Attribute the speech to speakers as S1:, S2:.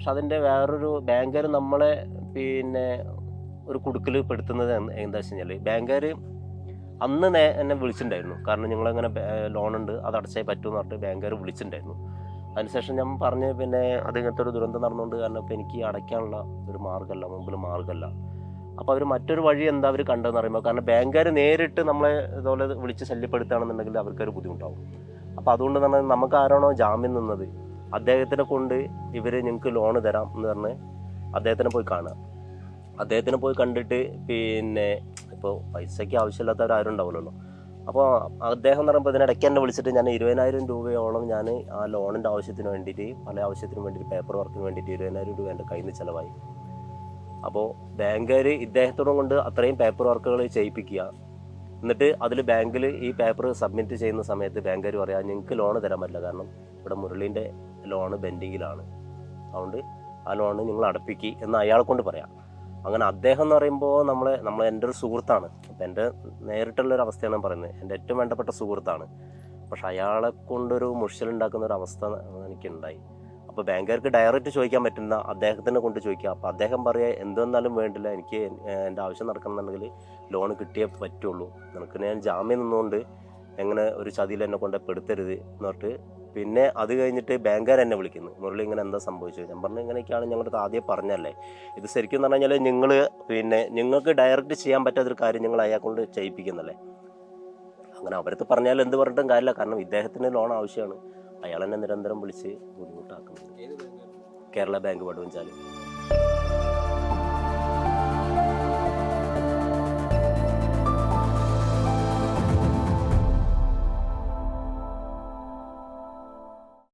S1: പക്ഷെ അതിൻ്റെ വേറൊരു ബാങ്കുകാർ നമ്മളെ പിന്നെ ഒരു കുടുക്കിൽ പെടുത്തുന്നത് എന്താ വെച്ച് കഴിഞ്ഞാൽ, ബാങ്കുകാർ അന്ന് എന്നെ വിളിച്ചിട്ടുണ്ടായിരുന്നു. കാരണം ഞങ്ങളങ്ങനെ ലോണുണ്ട്, അത് അടച്ചേ പറ്റുമെന്ന് പറഞ്ഞിട്ട് ബാങ്കുകാർ വിളിച്ചിട്ടുണ്ടായിരുന്നു. അതിനുശേഷം ഞാൻ പറഞ്ഞ് പിന്നെ അത് ഇങ്ങനത്തെ ഒരു ദുരന്തം നടന്നുകൊണ്ട് കാരണം ഇപ്പോൾ എനിക്ക് അടയ്ക്കാനുള്ള ഒരു മാർഗ്ഗമല്ല, മുമ്പിൽ മാർഗ്ഗമല്ല. അപ്പോൾ അവർ മറ്റൊരു വഴി എന്താ അവർ കണ്ടതെന്ന് പറയുമ്പോൾ, കാരണം ബാങ്കുകാർ നേരിട്ട് നമ്മളെ ഇതുപോലെ വിളിച്ച് ശല്യപ്പെടുത്തുകയാണെന്നുണ്ടെങ്കിൽ അവർക്കൊരു ബുദ്ധിമുട്ടാവും. അപ്പോൾ അതുകൊണ്ട് തന്നെ നമുക്ക് ആരാണോ ജാമ്യം നിന്നത് അദ്ദേഹത്തിനെ കൊണ്ട് ഇവർ നിങ്ങൾക്ക് ലോണ് തരാം എന്ന് പറഞ്ഞ് അദ്ദേഹത്തിനെ പോയി കാണുക. അദ്ദേഹത്തിനെ പോയി കണ്ടിട്ട് പിന്നെ ഇപ്പോൾ പൈസയ്ക്ക് ആവശ്യമില്ലാത്തവരാരും ഉണ്ടാവില്ലല്ലോ. അപ്പോൾ അദ്ദേഹം എന്ന് പറയുമ്പോൾ ഇതിനിടയ്ക്ക് എന്നെ വിളിച്ചിട്ട് ഞാൻ 20,000 രൂപയോളം ഞാൻ ആ ലോണിൻ്റെ ആവശ്യത്തിന് വേണ്ടിയിട്ട്, പല ആവശ്യത്തിനും വേണ്ടിയിട്ട്, പേപ്പർ വർക്കിന് വേണ്ടിയിട്ട് 20,000 രൂപ എൻ്റെ കയ്യിൽ നിന്ന് ചിലവായി. അപ്പോൾ ബാങ്കുകാർ ഇദ്ദേഹത്തോടും കൊണ്ട് അത്രയും പേപ്പർ വർക്കുകൾ ചെയ്യിപ്പിക്കുക. എന്നിട്ട് അതിൽ ബാങ്കിൽ ഈ പേപ്പർ സബ്മിറ്റ് ചെയ്യുന്ന സമയത്ത് ബാങ്കുകാർ പറയാം നിങ്ങൾക്ക് ലോണ് തരാൻ പറ്റില്ല, കാരണം ഇവിടെ മുരളീൻ്റെ ലോണ് പെൻഡിങ്ങിലാണ്, അതുകൊണ്ട് ആ ലോണ് നിങ്ങൾ അടപ്പിക്കുക എന്ന് അയാളെ കൊണ്ട് പറയാം. അങ്ങനെ അദ്ദേഹം എന്ന് പറയുമ്പോൾ നമ്മൾ എൻ്റെ ഒരു സുഹൃത്താണ്. അപ്പം എൻ്റെ നേരിട്ടുള്ളൊരു അവസ്ഥയാണ് ഞാൻ പറയുന്നത്. എൻ്റെ ഏറ്റവും വേണ്ടപ്പെട്ട സുഹൃത്താണ്. പക്ഷെ അയാളെ കൊണ്ടൊരു മുഷിലുണ്ടാക്കുന്ന ഒരു അവസ്ഥ എനിക്കുണ്ടായി. അപ്പോൾ ബാങ്കുകാർക്ക് ഡയറക്റ്റ് ചോദിക്കാൻ പറ്റുന്ന അദ്ദേഹത്തിനെ കൊണ്ട് ചോദിക്കുക. അപ്പോൾ അദ്ദേഹം പറയുക എന്തെന്നാലും വേണ്ടില്ല, എനിക്ക് എൻ്റെ ആവശ്യം നടക്കണമെന്നുണ്ടെങ്കിൽ ലോൺ കിട്ടിയേ പറ്റുള്ളൂ, നിനക്ക് ഞാൻ ജാമ്യം നിന്നുകൊണ്ട് എങ്ങനെ ഒരു ചതിയിൽ എന്നെ കൊണ്ട് പെടുത്തരുത് എന്ന് പറഞ്ഞിട്ട്. പിന്നെ അത് കഴിഞ്ഞിട്ട് ബാങ്കുകാർ എന്നെ വിളിക്കുന്നു, മുരളി ഇങ്ങനെ എന്താ സംഭവിച്ചു. ഞാൻ പറഞ്ഞു ഇങ്ങനെയൊക്കെയാണ്, ഞങ്ങളുടെ ആദ്യം പറഞ്ഞല്ലേ, ഇത് ശരിക്കും എന്ന് പറഞ്ഞു കഴിഞ്ഞാൽ നിങ്ങൾ പിന്നെ നിങ്ങൾക്ക് ഡയറക്റ്റ് ചെയ്യാൻ പറ്റാത്തൊരു കാര്യം നിങ്ങൾ അയാളെ കൊണ്ട് ചെയ്യിപ്പിക്കുന്നല്ലേ. അങ്ങനെ അവരടുത്ത് പറഞ്ഞാൽ എന്ത് പറഞ്ഞിട്ടും കാര്യമില്ല, കാരണം ഇദ്ദേഹത്തിന് ലോൺ ആവശ്യമാണ്. അയാൾ എന്നെ നിരന്തരം വിളിച്ച് ബുദ്ധിമുട്ടാക്കുന്നത്. കേരള ബാങ്ക് വടുവഞ്ചാൽ.